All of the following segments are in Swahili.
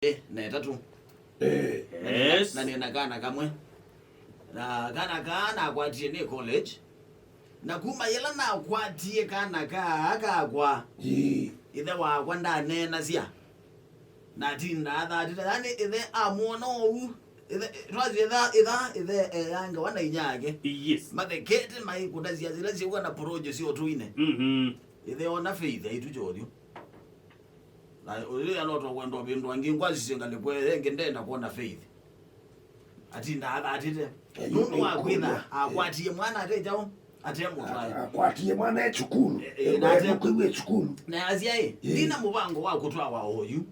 Na tatu. Yes. Na nina Kana Kamwe. Na Kana kwa Athiani college. Na kuma yela na kwa tie Kana ka kwa. Ithe Wakwa ndane nasia. Na tinda yani ithe amuona u. Ithe yanga wana inyage. Yes. Mathekete mai kudazia zile zikuwa na porojo sio tuine. Ithe ona faith itu jodio. Na ule alotwa kwenda bindu angingwazi singalikwe ngenda kuona faith. Atinda atite. Nunu wakwitha akwatie mwana ate jao ate mutwaye. Akwatie mwana echukuru. Na ate kwiwe echukuru. Nasyaiye ndina mubango wakutwa wa oyu.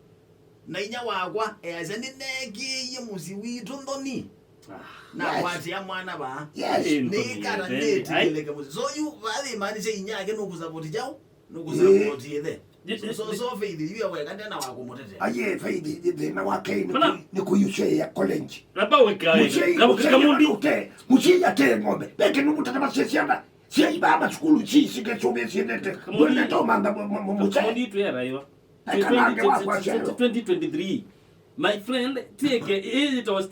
Na inya Wakwa yazani negiye Musyi witu ndoni. Na kwatia mwana ba. Ni karandeti keleke Musyi. So you vale mani se inyage no kusupport jao no kusupport Ithe. So faith you are kanda na Wakwa motete. Aye faith na wake ni kuyushe ya college. Laba wekae. Kamundi. Musyi ate ngombe. Beke numutata basesiana. Si baba skulu chi sike chome siendete. Bwana tomanda Musyi. Kamundi tu era iwa. 2023. My friend, take it was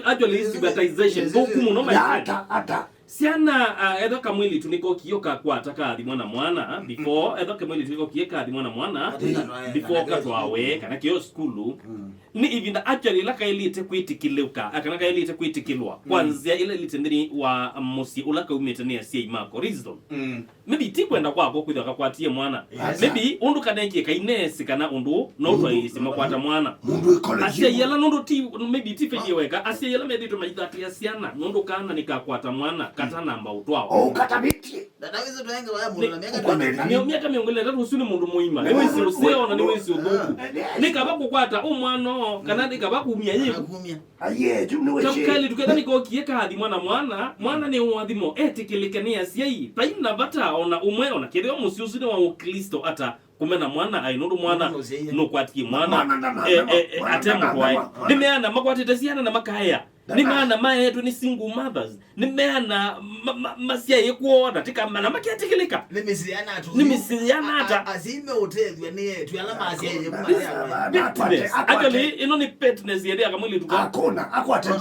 actually stigmatization. Bokumu no my friend. Ata. Siana edho kamwili tuniko kiyoka kwa ataka di mwana before edho kamwili tuniko kiyoka di mwana before katwawe kana kiyo skulu ni even actually laka elite kwitikiluka akana ka elite kwitikilwa kwanza ile elite ndini wa Musyi ulaka umetania sia imako reason maybe tikwenda kwako kwitha kwatie mwana maybe undu kaneke kainesi kana undu no twaisima kwata mwana mundu college asia yela nundu ti maybe tifeje weka asia yela maybe to maithati asiana nundu kana nikakwata mwana kata namba utwao katabiti dada wizo tuenge wa mundu miaka miongole tatu usuni mundu muima niwe si useo na niwe si udhuku nikaba kukwata umwano kana nikaba kumia yiku aye jumwe tukali tukenda nikokieka hadi mwana ni uadhimo etikilikania siai paina bata ona umwe kireo Musyi usuni wa Kristo ata kumena mwana ainundu mwana no kwati mwana atemu kwae nimeana makwatete siana na makaya nimeana maetu ni single mothers nimeana Nasyaiye kuona tika mana makiatikilika nimisiliana ata azime utethwe ni yetu alama Nasyaiye actually ino ni petness yede akamwili tuka akona akwatete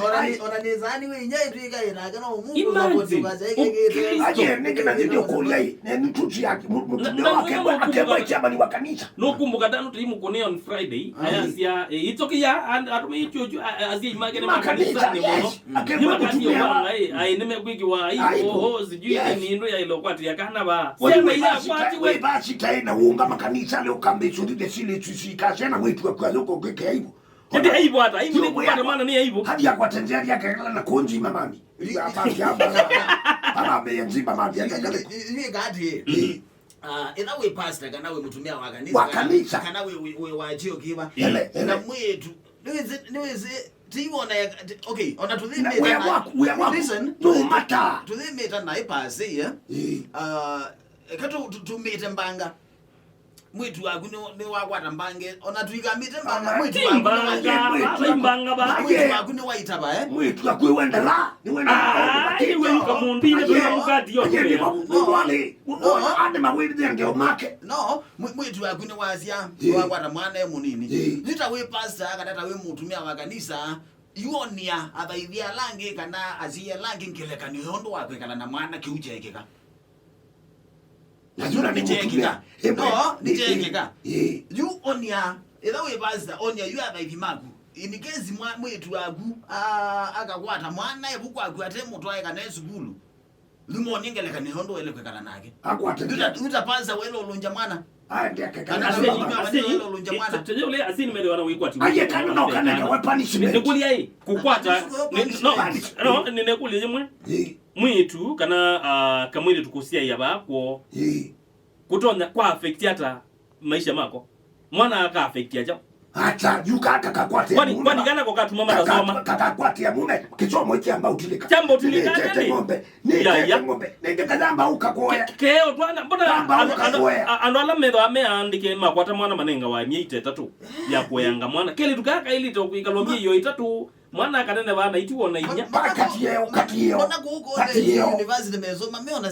ona nizani we nyai tuika ina kana umungu zapotukaza ikegete aje ningina ndio kulia ni tuti yake mtumio wake akeba chama ni wa kanisa no kumbuka dano timu kone on Friday ayasia itokia atumi chuchu azia image ni makanisa ni mono akeba kutumia ai nimekwiki wa hiyo sijui ni ndo ya ilokwati ya kana ba sema ya kwati we basi taina uunga makanisa leo kambe sudi sile tusika sana wetu kwa loko keke hivyo ndi hivyo hata hivi ni kupata maana ni hivyo hadi ya kwatenzea yake na konji mamami hapa hapa ameyanziba mami ni gadi ina we pastor kana we mutumia wa kanisa kana we wajio kiba na mwetu niweze tiwona okay ona tuthimeta listen no matter tuthimeta na ipase ya kato tumete mbanga mwitu waku ni wakwata mbange ona tuikamite mbanga mwitu waku ni waitaba mwitu akwewendela ni wenda iwe kamundile kwa mukati yote no ande mawili ndio make no mwitu waku ni wasia wakwata mwana munini zita we pastor akatata we mutumia wa kanisa yuonia abaithia langi kana azia langi nkelekani hondo wakwe kana na mwana kiujekeka najuna nichekeka nichekeka you onia either way pastor onia you abaithi maku in case mwetu waku akakwata mwana ebukwaku ate mutwaye kana esukulu limoni ngelekani hondo elekwe kana nake akwata uta pastor welo olunja mwana tujule asini mele wana wikwati aye kana no kana wa punishment nikulia hii kukwata no ninekulia yemwe mwitu kana kamwili tukusia yaba kwa kutonya kwa affect hata maisha mako mwana aka affect acha hata yuka akakwate kwani kana kwa katu mama nasoma akakwate mume kichomo hiki ambao utilika jambo utilika ngombe ni ngombe nenge kadamba ukakoya keo twana mbona andwala medho ameandike makwata mwana manenga wa Ithe 3 ya kuyanga mwana kele tukaka ili to kuikalomia hiyo 3 mwana kanene bana itiwona inya kati yeo ona kuko university mezo mame ona